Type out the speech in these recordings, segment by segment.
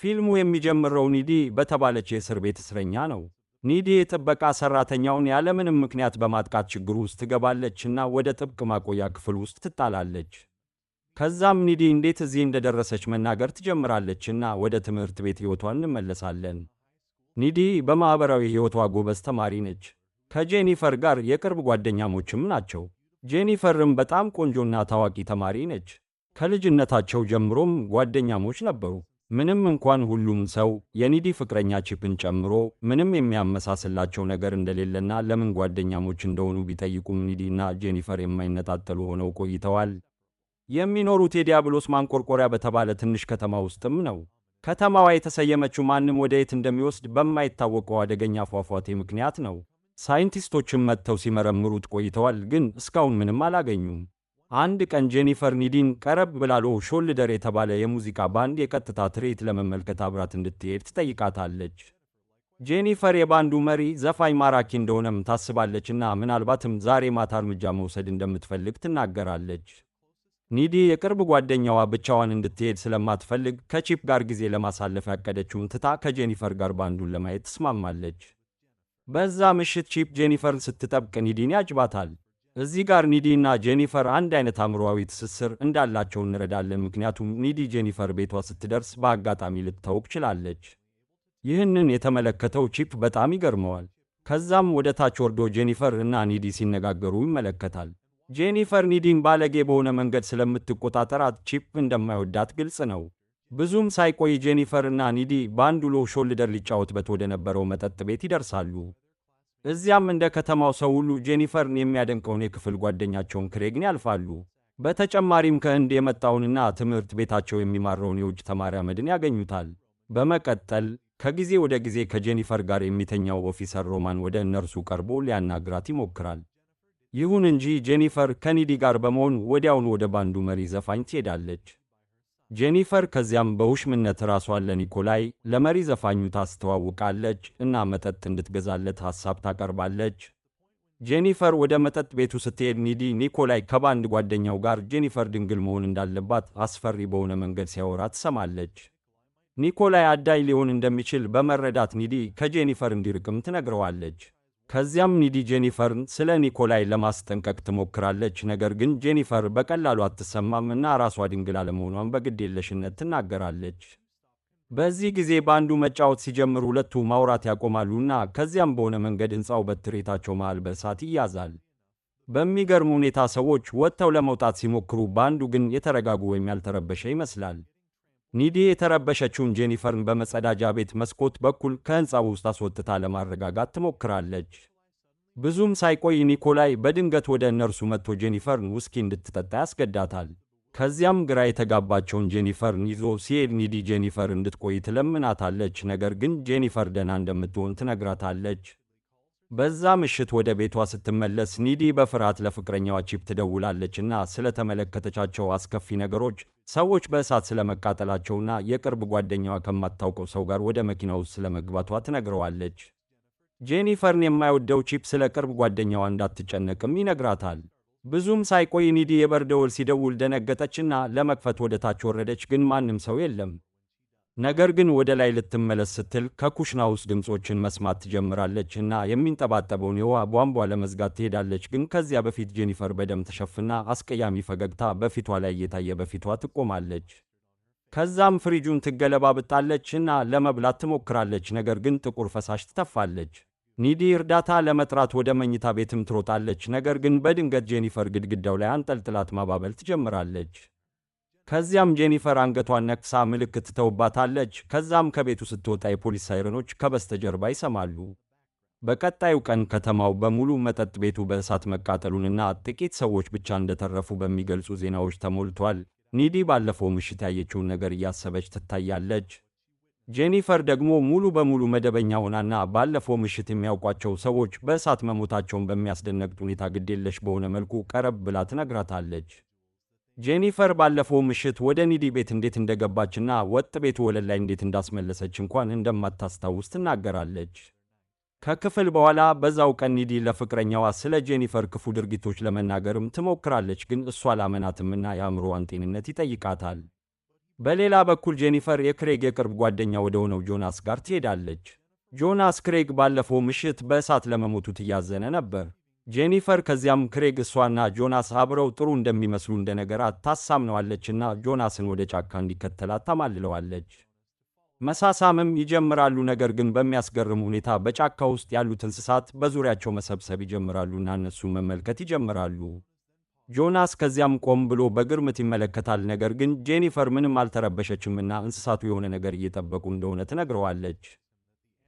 ፊልሙ የሚጀምረው ኒዲ በተባለች የእስር ቤት እስረኛ ነው። ኒዲ የጥበቃ ሰራተኛውን ያለምንም ምክንያት በማጥቃት ችግር ውስጥ ትገባለችና ወደ ጥብቅ ማቆያ ክፍል ውስጥ ትጣላለች። ከዛም ኒዲ እንዴት እዚህ እንደደረሰች መናገር ትጀምራለችና ወደ ትምህርት ቤት ሕይወቷን እንመለሳለን። ኒዲ በማኅበራዊ ሕይወቷ ጎበዝ ተማሪ ነች። ከጄኒፈር ጋር የቅርብ ጓደኛሞችም ናቸው። ጄኒፈርም በጣም ቆንጆና ታዋቂ ተማሪ ነች። ከልጅነታቸው ጀምሮም ጓደኛሞች ነበሩ። ምንም እንኳን ሁሉም ሰው የኒዲ ፍቅረኛ ቺፕን ጨምሮ ምንም የሚያመሳስላቸው ነገር እንደሌለና ለምን ጓደኛሞች እንደሆኑ ቢጠይቁም ኒዲና ጄኒፈር የማይነጣጠሉ ሆነው ቆይተዋል። የሚኖሩት የዲያብሎስ ማንቆርቆሪያ በተባለ ትንሽ ከተማ ውስጥም ነው። ከተማዋ የተሰየመችው ማንም ወደ የት እንደሚወስድ በማይታወቀው አደገኛ ፏፏቴ ምክንያት ነው። ሳይንቲስቶችም መጥተው ሲመረምሩት ቆይተዋል፣ ግን እስካሁን ምንም አላገኙም። አንድ ቀን ጄኒፈር ኒዲን ቀረብ ብላሎ ሾልደር የተባለ የሙዚቃ ባንድ የቀጥታ ትርኢት ለመመልከት አብራት እንድትሄድ ትጠይቃታለች። ጄኒፈር የባንዱ መሪ ዘፋኝ ማራኪ እንደሆነም ታስባለችና ምናልባትም ዛሬ ማታ እርምጃ መውሰድ እንደምትፈልግ ትናገራለች። ኒዲ የቅርብ ጓደኛዋ ብቻዋን እንድትሄድ ስለማትፈልግ ከቺፕ ጋር ጊዜ ለማሳለፍ ያቀደችውን ትታ ከጄኒፈር ጋር ባንዱን ለማየት ትስማማለች። በዛ ምሽት ቺፕ ጄኒፈርን ስትጠብቅ ኒዲን ያጅባታል። እዚህ ጋር ኒዲ እና ጄኒፈር አንድ አይነት አእምሮአዊ ትስስር እንዳላቸው እንረዳለን፣ ምክንያቱም ኒዲ ጄኒፈር ቤቷ ስትደርስ በአጋጣሚ ልትታወቅ ችላለች። ይህንን የተመለከተው ቺፕ በጣም ይገርመዋል። ከዛም ወደ ታች ወርዶ ጄኒፈር እና ኒዲ ሲነጋገሩ ይመለከታል። ጄኒፈር ኒዲን ባለጌ በሆነ መንገድ ስለምትቆጣጠራት ቺፕ እንደማይወዳት ግልጽ ነው። ብዙም ሳይቆይ ጄኒፈር እና ኒዲ በአንድ ውሎ ሾልደር ሊጫወትበት ወደ ነበረው መጠጥ ቤት ይደርሳሉ። እዚያም እንደ ከተማው ሰው ሁሉ ጄኒፈርን የሚያደንቀውን የክፍል ጓደኛቸውን ክሬግን ያልፋሉ። በተጨማሪም ከህንድ የመጣውንና ትምህርት ቤታቸው የሚማረውን የውጭ ተማሪ አመድን ያገኙታል። በመቀጠል ከጊዜ ወደ ጊዜ ከጄኒፈር ጋር የሚተኛው ኦፊሰር ሮማን ወደ እነርሱ ቀርቦ ሊያናግራት ይሞክራል። ይሁን እንጂ ጄኒፈር ከኒዲ ጋር በመሆን ወዲያውኑ ወደ ባንዱ መሪ ዘፋኝ ትሄዳለች። ጄኒፈር ከዚያም በውሽምነት ራሷን ለኒኮላይ ለመሪ ዘፋኙ ታስተዋውቃለች እና መጠጥ እንድትገዛለት ሐሳብ ታቀርባለች። ጄኒፈር ወደ መጠጥ ቤቱ ስትሄድ ኒኮላይ ከባንድ ጓደኛው ጋር ጄኒፈር ድንግል መሆን እንዳለባት አስፈሪ በሆነ መንገድ ሲያወራ ትሰማለች። ኒኮላይ አዳኝ ሊሆን እንደሚችል በመረዳት ኒዲ ከጄኒፈር እንዲርቅም ትነግረዋለች። ከዚያም ኒዲ ጄኒፈርን ስለ ኒኮላይ ለማስጠንቀቅ ትሞክራለች። ነገር ግን ጄኒፈር በቀላሉ አትሰማም እና ራሷ ድንግል አለመሆኗን በግዴለሽነት ትናገራለች። በዚህ ጊዜ ባንዱ መጫወት ሲጀምር ሁለቱ ማውራት ያቆማሉና ከዚያም በሆነ መንገድ ሕንፃው በትርኢታቸው መሃል በእሳት ይያዛል። በሚገርም ሁኔታ ሰዎች ወጥተው ለመውጣት ሲሞክሩ፣ ባንዱ ግን የተረጋጉ ወይም ያልተረበሸ ይመስላል። ኒዲ የተረበሸችውን ጄኒፈርን በመጸዳጃ ቤት መስኮት በኩል ከሕንፃው ውስጥ አስወጥታ ለማረጋጋት ትሞክራለች። ብዙም ሳይቆይ ኒኮላይ በድንገት ወደ እነርሱ መጥቶ ጄኒፈርን ውስኪ እንድትጠጣ ያስገዳታል። ከዚያም ግራ የተጋባቸውን ጄኒፈርን ይዞ ሲሄድ ኒዲ ጄኒፈር እንድትቆይ ትለምናታለች። ነገር ግን ጄኒፈር ደህና እንደምትሆን ትነግራታለች። በዛ ምሽት ወደ ቤቷ ስትመለስ ኒዲ በፍርሃት ለፍቅረኛዋ ቺፕ ትደውላለችና ስለተመለከተቻቸው አስከፊ ነገሮች፣ ሰዎች በእሳት ስለመቃጠላቸውና የቅርብ ጓደኛዋ ከማታውቀው ሰው ጋር ወደ መኪና ውስጥ ስለመግባቷ ትነግረዋለች። ጄኒፈርን የማይወደው ቺፕ ስለ ቅርብ ጓደኛዋ እንዳትጨነቅም ይነግራታል። ብዙም ሳይቆይ ኒዲ የበር ደወል ሲደውል ደነገጠችና ለመክፈት ወደ ታች ወረደች፣ ግን ማንም ሰው የለም። ነገር ግን ወደ ላይ ልትመለስ ስትል ከኩሽና ውስጥ ድምፆችን መስማት ትጀምራለች እና የሚንጠባጠበውን የውሃ ቧንቧ ለመዝጋት ትሄዳለች። ግን ከዚያ በፊት ጄኒፈር በደም ተሸፍና አስቀያሚ ፈገግታ በፊቷ ላይ እየታየ በፊቷ ትቆማለች። ከዛም ፍሪጁን ትገለባብጣለች እና ለመብላት ትሞክራለች፣ ነገር ግን ጥቁር ፈሳሽ ትተፋለች። ኒዲ እርዳታ ለመጥራት ወደ መኝታ ቤትም ትሮጣለች፣ ነገር ግን በድንገት ጄኒፈር ግድግዳው ላይ አንጠልጥላት ማባበል ትጀምራለች። ከዚያም ጄኒፈር አንገቷን ነክሳ ምልክት ትተውባታለች። ከዛም ከቤቱ ስትወጣ የፖሊስ ሳይረኖች ከበስተጀርባ ይሰማሉ። በቀጣዩ ቀን ከተማው በሙሉ መጠጥ ቤቱ በእሳት መቃጠሉንና ጥቂት ሰዎች ብቻ እንደተረፉ በሚገልጹ ዜናዎች ተሞልቷል። ኒዲ ባለፈው ምሽት ያየችውን ነገር እያሰበች ትታያለች። ጄኒፈር ደግሞ ሙሉ በሙሉ መደበኛ ሆናና ባለፈው ምሽት የሚያውቋቸው ሰዎች በእሳት መሞታቸውን በሚያስደነግጥ ሁኔታ ግዴለሽ በሆነ መልኩ ቀረብ ብላ ትነግራታለች። ጄኒፈር ባለፈው ምሽት ወደ ኒዲ ቤት እንዴት እንደገባችና ወጥ ቤቱ ወለል ላይ እንዴት እንዳስመለሰች እንኳን እንደማታስታውስ ትናገራለች። ከክፍል በኋላ በዛው ቀን ኒዲ ለፍቅረኛዋ ስለ ጄኒፈር ክፉ ድርጊቶች ለመናገርም ትሞክራለች፣ ግን እሷ አላመናትምና የአእምሮዋን ጤንነት ይጠይቃታል። በሌላ በኩል ጄኒፈር የክሬግ የቅርብ ጓደኛ ወደ ሆነው ጆናስ ጋር ትሄዳለች። ጆናስ ክሬግ ባለፈው ምሽት በእሳት ለመሞቱ እያዘነ ነበር። ጄኒፈር ከዚያም ክሬግ እሷና ጆናስ አብረው ጥሩ እንደሚመስሉ እንደነገራት ታሳምነዋለችና ጆናስን ወደ ጫካ እንዲከተላት ታማልለዋለች። መሳሳምም ይጀምራሉ። ነገር ግን በሚያስገርም ሁኔታ በጫካ ውስጥ ያሉት እንስሳት በዙሪያቸው መሰብሰብ ይጀምራሉና እነሱን መመልከት ይጀምራሉ። ጆናስ ከዚያም ቆም ብሎ በግርምት ይመለከታል። ነገር ግን ጄኒፈር ምንም አልተረበሸችምና እንስሳቱ የሆነ ነገር እየጠበቁ እንደሆነ ትነግረዋለች።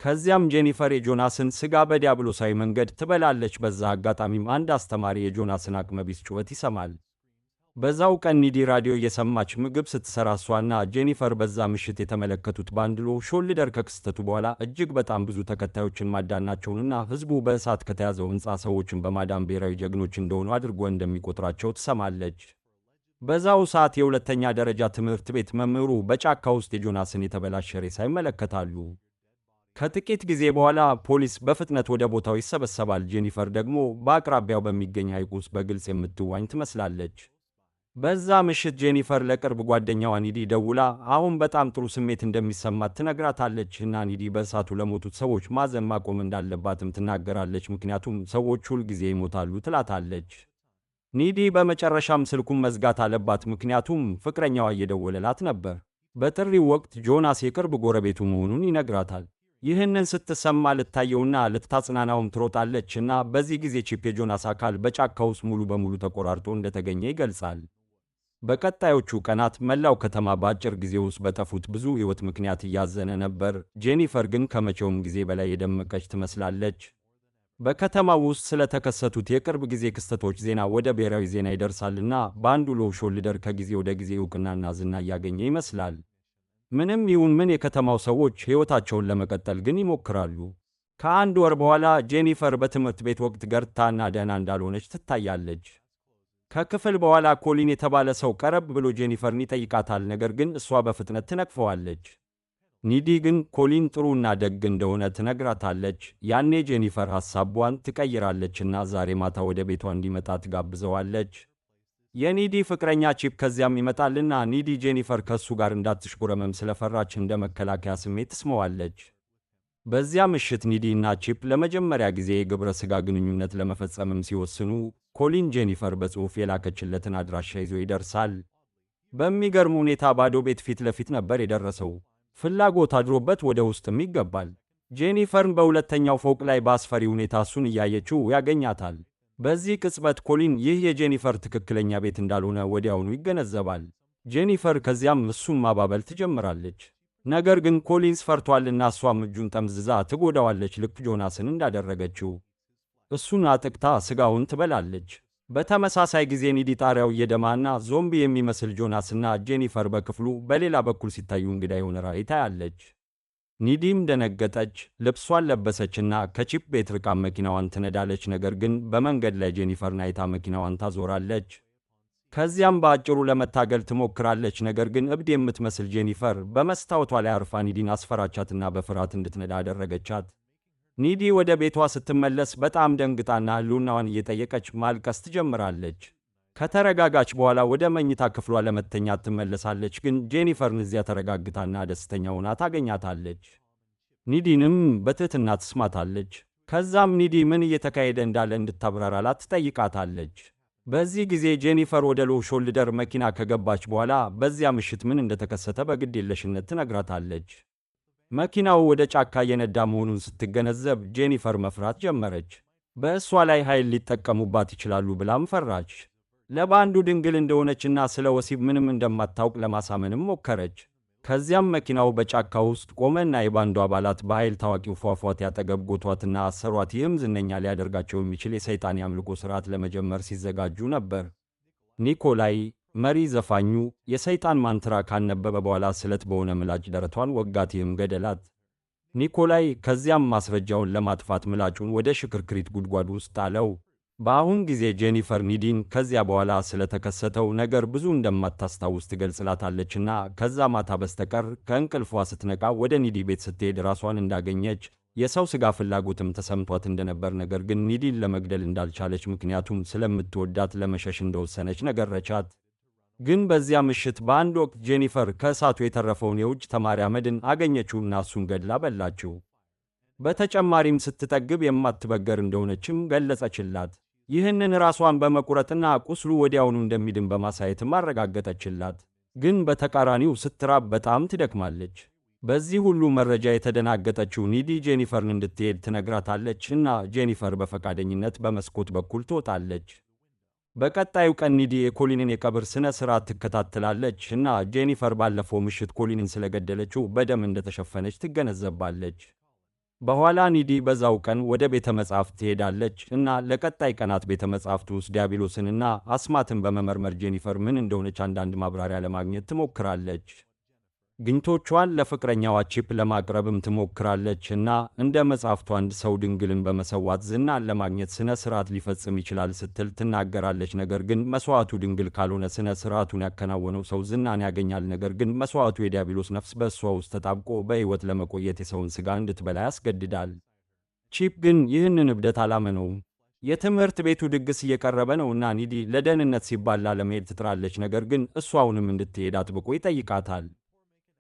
ከዚያም ጄኒፈር የጆናስን ሥጋ በዲያብሎሳዊ መንገድ ትበላለች። በዛ አጋጣሚም አንድ አስተማሪ የጆናስን አቅመቢስ ጩኸት ይሰማል። በዛው ቀን ኒዲ ራዲዮ እየሰማች ምግብ ስትሰራ እሷና ጄኒፈር በዛ ምሽት የተመለከቱት ባንድሎ ሾልደር ከክስተቱ በኋላ እጅግ በጣም ብዙ ተከታዮችን ማዳናቸውንና ሕዝቡ በእሳት ከተያዘው ሕንፃ ሰዎችን በማዳን ብሔራዊ ጀግኖች እንደሆኑ አድርጎ እንደሚቆጥራቸው ትሰማለች። በዛው ሰዓት የሁለተኛ ደረጃ ትምህርት ቤት መምህሩ በጫካ ውስጥ የጆናስን የተበላሸ ሬሳ ይመለከታሉ። ከጥቂት ጊዜ በኋላ ፖሊስ በፍጥነት ወደ ቦታው ይሰበሰባል። ጄኒፈር ደግሞ በአቅራቢያው በሚገኝ ሐይቅ ውስጥ በግልጽ የምትዋኝ ትመስላለች። በዛ ምሽት ጄኒፈር ለቅርብ ጓደኛዋ ኒዲ ደውላ አሁን በጣም ጥሩ ስሜት እንደሚሰማት ትነግራታለች እና ኒዲ በእሳቱ ለሞቱት ሰዎች ማዘን ማቆም እንዳለባትም ትናገራለች። ምክንያቱም ሰዎች ሁል ጊዜ ይሞታሉ ትላታለች። ኒዲ በመጨረሻም ስልኩን መዝጋት አለባት፣ ምክንያቱም ፍቅረኛዋ እየደወለላት ነበር። በጥሪው ወቅት ጆናስ የቅርብ ጎረቤቱ መሆኑን ይነግራታል። ይህንን ስትሰማ ልታየውና ልታጽናናውም ትሮጣለች እና በዚህ ጊዜ ቺፕ የጆናስ አካል በጫካ ውስጥ ሙሉ በሙሉ ተቆራርጦ እንደተገኘ ይገልጻል። በቀጣዮቹ ቀናት መላው ከተማ በአጭር ጊዜ ውስጥ በጠፉት ብዙ ሕይወት ምክንያት እያዘነ ነበር። ጄኒፈር ግን ከመቼውም ጊዜ በላይ የደመቀች ትመስላለች። በከተማው ውስጥ ስለተከሰቱት የቅርብ ጊዜ ክስተቶች ዜና ወደ ብሔራዊ ዜና ይደርሳልና ባንድሎ ሾልደር ከጊዜ ወደ ጊዜ ዕውቅናና ዝና እያገኘ ይመስላል። ምንም ይሁን ምን የከተማው ሰዎች ሕይወታቸውን ለመቀጠል ግን ይሞክራሉ። ከአንድ ወር በኋላ ጄኒፈር በትምህርት ቤት ወቅት ገርታና ደህና እንዳልሆነች ትታያለች። ከክፍል በኋላ ኮሊን የተባለ ሰው ቀረብ ብሎ ጄኒፈርን ይጠይቃታል። ነገር ግን እሷ በፍጥነት ትነቅፈዋለች። ኒዲ ግን ኮሊን ጥሩና ደግ እንደሆነ ትነግራታለች። ያኔ ጄኒፈር ሐሳቧን ትቀይራለችና ዛሬ ማታ ወደ ቤቷ እንዲመጣ ትጋብዘዋለች። የኒዲ ፍቅረኛ ቺፕ ከዚያም ይመጣልና ኒዲ ጄኒፈር ከእሱ ጋር እንዳትሽኮረመም ስለፈራች እንደ መከላከያ ስሜት ትስመዋለች። በዚያ ምሽት ኒዲ እና ቺፕ ለመጀመሪያ ጊዜ የግብረ ሥጋ ግንኙነት ለመፈጸምም ሲወስኑ ኮሊን ጄኒፈር በጽሑፍ የላከችለትን አድራሻ ይዞ ይደርሳል። በሚገርም ሁኔታ ባዶ ቤት ፊት ለፊት ነበር የደረሰው። ፍላጎት አድሮበት ወደ ውስጥም ይገባል። ጄኒፈርን በሁለተኛው ፎቅ ላይ በአስፈሪ ሁኔታ እሱን እያየችው ያገኛታል። በዚህ ቅጽበት ኮሊን ይህ የጄኒፈር ትክክለኛ ቤት እንዳልሆነ ወዲያውኑ ይገነዘባል። ጄኒፈር ከዚያም እሱን ማባበል ትጀምራለች። ነገር ግን ኮሊንስ ፈርቷልና እሷም እጁን ጠምዝዛ ትጎዳዋለች፣ ልክ ጆናስን እንዳደረገችው። እሱን አጥቅታ ሥጋውን ትበላለች። በተመሳሳይ ጊዜ ኒዲ ጣሪያው እየደማና ዞምቢ የሚመስል ጆናስና ጄኒፈር በክፍሉ በሌላ በኩል ሲታዩ እንግዳ የሆነ ራእይ ታያለች። ኒዲም ደነገጠች፣ ልብሷን ለበሰችና ከቺፕ ቤት ርቃ መኪናዋን ትነዳለች። ነገር ግን በመንገድ ላይ ጄኒፈርን አይታ መኪናዋን ታዞራለች። ከዚያም በአጭሩ ለመታገል ትሞክራለች። ነገር ግን እብድ የምትመስል ጄኒፈር በመስታወቷ ላይ አርፋ ኒዲን አስፈራቻትና በፍርሃት እንድትነዳ አደረገቻት። ኒዲ ወደ ቤቷ ስትመለስ በጣም ደንግጣና ሕልውናዋን እየጠየቀች ማልቀስ ትጀምራለች። ከተረጋጋች በኋላ ወደ መኝታ ክፍሏ ለመተኛት ትመለሳለች። ግን ጄኒፈርን እዚያ ተረጋግታና ደስተኛ ሆና ታገኛታለች። ኒዲንም በትህትና ትስማታለች። ከዛም ኒዲ ምን እየተካሄደ እንዳለ እንድታብራራላት ትጠይቃታለች። በዚህ ጊዜ ጄኒፈር ወደ ሎ ሾልደር መኪና ከገባች በኋላ በዚያ ምሽት ምን እንደተከሰተ በግዴለሽነት ትነግራታለች። መኪናው ወደ ጫካ እየነዳ መሆኑን ስትገነዘብ ጄኒፈር መፍራት ጀመረች። በእሷ ላይ ኃይል ሊጠቀሙባት ይችላሉ ብላም ፈራች። ለባንዱ ድንግል እንደሆነችና ስለ ወሲብ ምንም እንደማታውቅ ለማሳመንም ሞከረች። ከዚያም መኪናው በጫካ ውስጥ ቆመና የባንዱ አባላት በኃይል ታዋቂው ፏፏቴ አጠገብ ጎቷትና አሰሯት። ይህም ዝነኛ ሊያደርጋቸው የሚችል የሰይጣን የአምልኮ ሥርዓት ለመጀመር ሲዘጋጁ ነበር። ኒኮላይ መሪ ዘፋኙ የሰይጣን ማንትራ ካነበበ በኋላ ስለት በሆነ ምላጭ ደረቷን ወጋት፣ ይህም ገደላት። ኒኮላይ ከዚያም ማስረጃውን ለማጥፋት ምላጩን ወደ ሽክርክሪት ጉድጓድ ውስጥ ጣለው። በአሁን ጊዜ ጄኒፈር ኒዲን ከዚያ በኋላ ስለተከሰተው ነገር ብዙ እንደማታስታውስ ትገልጽላታለችና ከዛ ማታ በስተቀር ከእንቅልፏ ስትነቃ ወደ ኒዲ ቤት ስትሄድ ራሷን እንዳገኘች የሰው ሥጋ ፍላጎትም ተሰምቷት እንደነበር፣ ነገር ግን ኒዲን ለመግደል እንዳልቻለች ምክንያቱም ስለምትወዳት ለመሸሽ እንደወሰነች ነገረቻት። ግን በዚያ ምሽት በአንድ ወቅት ጄኒፈር ከእሳቱ የተረፈውን የውጭ ተማሪ አመድን አገኘችውና እሱን ገድላ በላችው። በተጨማሪም ስትጠግብ የማትበገር እንደሆነችም ገለጸችላት። ይህንን ራሷን በመቁረጥና ቁስሉ ወዲያውኑ እንደሚድን በማሳየትም አረጋገጠችላት። ግን በተቃራኒው ስትራብ በጣም ትደክማለች። በዚህ ሁሉ መረጃ የተደናገጠችው ኒዲ ጄኒፈርን እንድትሄድ ትነግራታለች እና ጄኒፈር በፈቃደኝነት በመስኮት በኩል ትወጣለች። በቀጣዩ ቀን ኒዲ የኮሊንን የቀብር ሥነ ሥርዓት ትከታተላለች እና ጄኒፈር ባለፈው ምሽት ኮሊንን ስለገደለችው በደም እንደተሸፈነች ትገነዘባለች። በኋላ ኒዲ በዛው ቀን ወደ ቤተ መጻሕፍት ትሄዳለች እና ለቀጣይ ቀናት ቤተ መጻሕፍት ውስጥ ዲያብሎስንና አስማትን በመመርመር ጄኒፈር ምን እንደሆነች አንዳንድ ማብራሪያ ለማግኘት ትሞክራለች። ግኝቶቿን ለፍቅረኛዋ ቺፕ ለማቅረብም ትሞክራለች እና እንደ መጻሕፍቱ አንድ ሰው ድንግልን በመሰዋት ዝናን ለማግኘት ሥነ ሥርዓት ሊፈጽም ይችላል ስትል ትናገራለች። ነገር ግን መሥዋዕቱ ድንግል ካልሆነ ሥነ ሥርዓቱን ያከናወነው ሰው ዝናን ያገኛል። ነገር ግን መሥዋዕቱ የዲያብሎስ ነፍስ በእሷ ውስጥ ተጣብቆ በሕይወት ለመቆየት የሰውን ሥጋ እንድትበላ ያስገድዳል። ቺፕ ግን ይህንን እብደት አላመነውም። የትምህርት ቤቱ ድግስ እየቀረበ ነውና ኒዲ ለደህንነት ሲባል ላለመሄድ ትጥራለች። ነገር ግን እሱ አሁንም እንድትሄድ አጥብቆ ይጠይቃታል።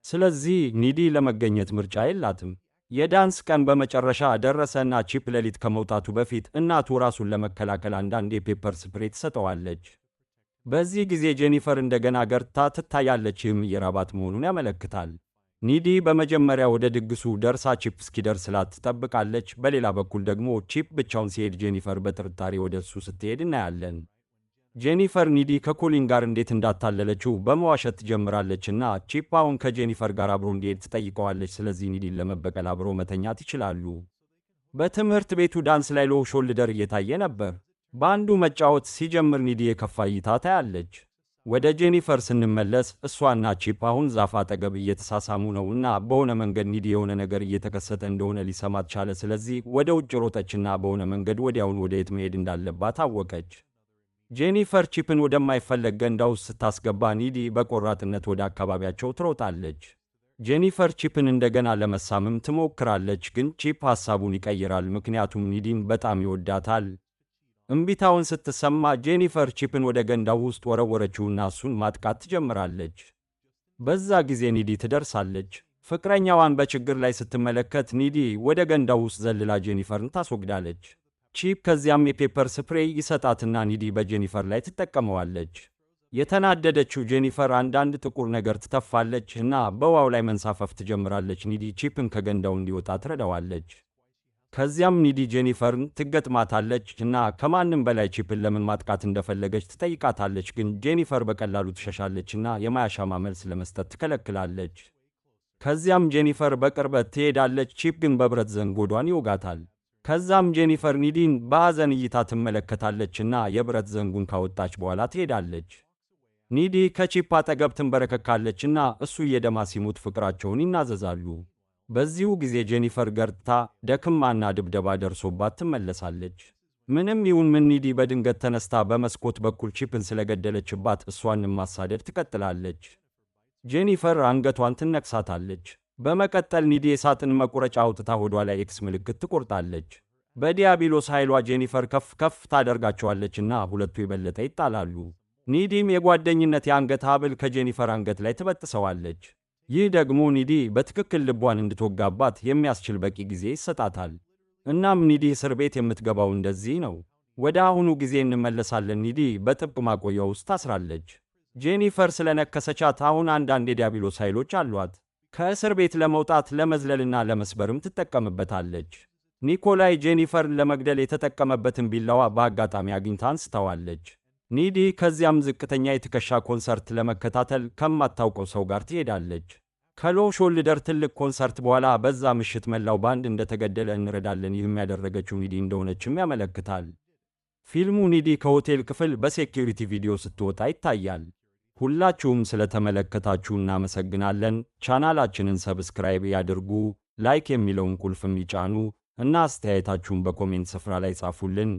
ስለዚህ ኒዲ ለመገኘት ምርጫ የላትም። የዳንስ ቀን በመጨረሻ ደረሰና ቺፕ ሌሊት ከመውጣቱ በፊት እናቱ ራሱን ለመከላከል አንዳንድ የፔፐር ስፕሬይ ትሰጠዋለች። በዚህ ጊዜ ጄኒፈር እንደገና ገርታ ትታያለች። ይህም እየራባት መሆኑን ያመለክታል። ኒዲ በመጀመሪያ ወደ ድግሱ ደርሳ ቺፕ እስኪደርስላት ትጠብቃለች። በሌላ በኩል ደግሞ ቺፕ ብቻውን ሲሄድ ጄኒፈር በጥርጣሬ ወደ እሱ ስትሄድ እናያለን። ጄኒፈር ኒዲ ከኮሊን ጋር እንዴት እንዳታለለችው በመዋሸት ትጀምራለችና ቺፕ አሁን ከጄኒፈር ጋር አብሮ እንዲሄድ ትጠይቀዋለች። ስለዚህ ኒዲን ለመበቀል አብሮ መተኛት ይችላሉ። በትምህርት ቤቱ ዳንስ ላይ ሎው ሾልደር እየታየ ነበር። በአንዱ መጫወት ሲጀምር ኒዲ የከፋ እይታ ታያለች። ወደ ጄኒፈር ስንመለስ እሷና ቺፕ አሁን ዛፍ አጠገብ እየተሳሳሙ ነው እና በሆነ መንገድ ኒዲ የሆነ ነገር እየተከሰተ እንደሆነ ሊሰማት ቻለ። ስለዚህ ወደ ውጭ ሮጠችና በሆነ መንገድ ወዲያውን ወደ የት መሄድ እንዳለባት አወቀች። ጄኒፈር ቺፕን ወደማይፈለግ ገንዳ ውስጥ ስታስገባ ኒዲ በቆራጥነት ወደ አካባቢያቸው ትሮጣለች። ጄኒፈር ቺፕን እንደገና ለመሳምም ትሞክራለች፣ ግን ቺፕ ሐሳቡን ይቀይራል ምክንያቱም ኒዲን በጣም ይወዳታል። እምቢታውን ስትሰማ ጄኒፈር ቺፕን ወደ ገንዳው ውስጥ ወረወረችውና እሱን ማጥቃት ትጀምራለች። በዛ ጊዜ ኒዲ ትደርሳለች። ፍቅረኛዋን በችግር ላይ ስትመለከት ኒዲ ወደ ገንዳው ውስጥ ዘልላ ጄኒፈርን ታስወግዳለች። ቺፕ ከዚያም የፔፐር ስፕሬይ ይሰጣትና ኒዲ በጄኒፈር ላይ ትጠቀመዋለች። የተናደደችው ጄኒፈር አንዳንድ ጥቁር ነገር ትተፋለች እና በውሃው ላይ መንሳፈፍ ትጀምራለች። ኒዲ ቺፕን ከገንዳው እንዲወጣ ትረዳዋለች። ከዚያም ኒዲ ጄኒፈርን ትገጥማታለች እና ከማንም በላይ ቺፕን ለምን ማጥቃት እንደፈለገች ትጠይቃታለች። ግን ጄኒፈር በቀላሉ ትሸሻለችና የማያሻማ መልስ ለመስጠት ትከለክላለች። ከዚያም ጄኒፈር በቅርበት ትሄዳለች። ቺፕ ግን በብረት ዘንግ ሆዷን ይወጋታል። ከዛም ጄኒፈር ኒዲን በሐዘን እይታ ትመለከታለችና የብረት ዘንጉን ካወጣች በኋላ ትሄዳለች። ኒዲ ከቺፕ አጠገብ ትንበረከካለችና እሱ እየደማ ሲሞት ፍቅራቸውን ይናዘዛሉ። በዚሁ ጊዜ ጄኒፈር ገርታ ደክማና ድብደባ ደርሶባት ትመለሳለች። ምንም ይሁን ምን ኒዲ በድንገት ተነስታ በመስኮት በኩል ቺፕን ስለገደለችባት እሷንም ማሳደድ ትቀጥላለች። ጄኒፈር አንገቷን ትነክሳታለች። በመቀጠል ኒዲ የሳጥን መቁረጫ አውጥታ ሆዷ ላይ ኤክስ ምልክት ትቆርጣለች። በዲያብሎስ ኃይሏ ጄኒፈር ከፍ ታደርጋቸዋለችና ሁለቱ የበለጠ ይጣላሉ። ኒዲም የጓደኝነት የአንገት ሐብል ከጄኒፈር አንገት ላይ ትበጥሰዋለች። ይህ ደግሞ ኒዲ በትክክል ልቧን እንድትወጋባት የሚያስችል በቂ ጊዜ ይሰጣታል። እናም ኒዲ እስር ቤት የምትገባው እንደዚህ ነው። ወደ አሁኑ ጊዜ እንመለሳለን። ኒዲ በጥብቅ ማቆያ ውስጥ ታስራለች። ጄኒፈር ስለነከሰቻት አሁን አንዳንድ የዲያብሎስ ኃይሎች አሏት። ከእስር ቤት ለመውጣት ለመዝለልና ለመስበርም ትጠቀምበታለች። ኒኮላይ ጄኒፈርን ለመግደል የተጠቀመበትን ቢላዋ በአጋጣሚ አግኝታ አንስተዋለች። ኒዲ ከዚያም ዝቅተኛ የትከሻ ኮንሰርት ለመከታተል ከማታውቀው ሰው ጋር ትሄዳለች። ከሎው ሾልደር ትልቅ ኮንሰርት በኋላ በዛ ምሽት መላው ባንድ እንደተገደለ እንረዳለን። ይህም ያደረገችው ኒዲ እንደሆነችም ያመለክታል። ፊልሙ ኒዲ ከሆቴል ክፍል በሴኪዩሪቲ ቪዲዮ ስትወጣ ይታያል። ሁላችሁም ስለተመለከታችሁ እናመሰግናለን። ቻናላችንን ሰብስክራይብ ያድርጉ፣ ላይክ የሚለውን ቁልፍም ይጫኑ እና አስተያየታችሁን በኮሜንት ስፍራ ላይ ጻፉልን።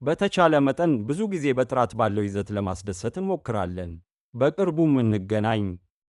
በተቻለ መጠን ብዙ ጊዜ በጥራት ባለው ይዘት ለማስደሰት እንሞክራለን። በቅርቡም እንገናኝ።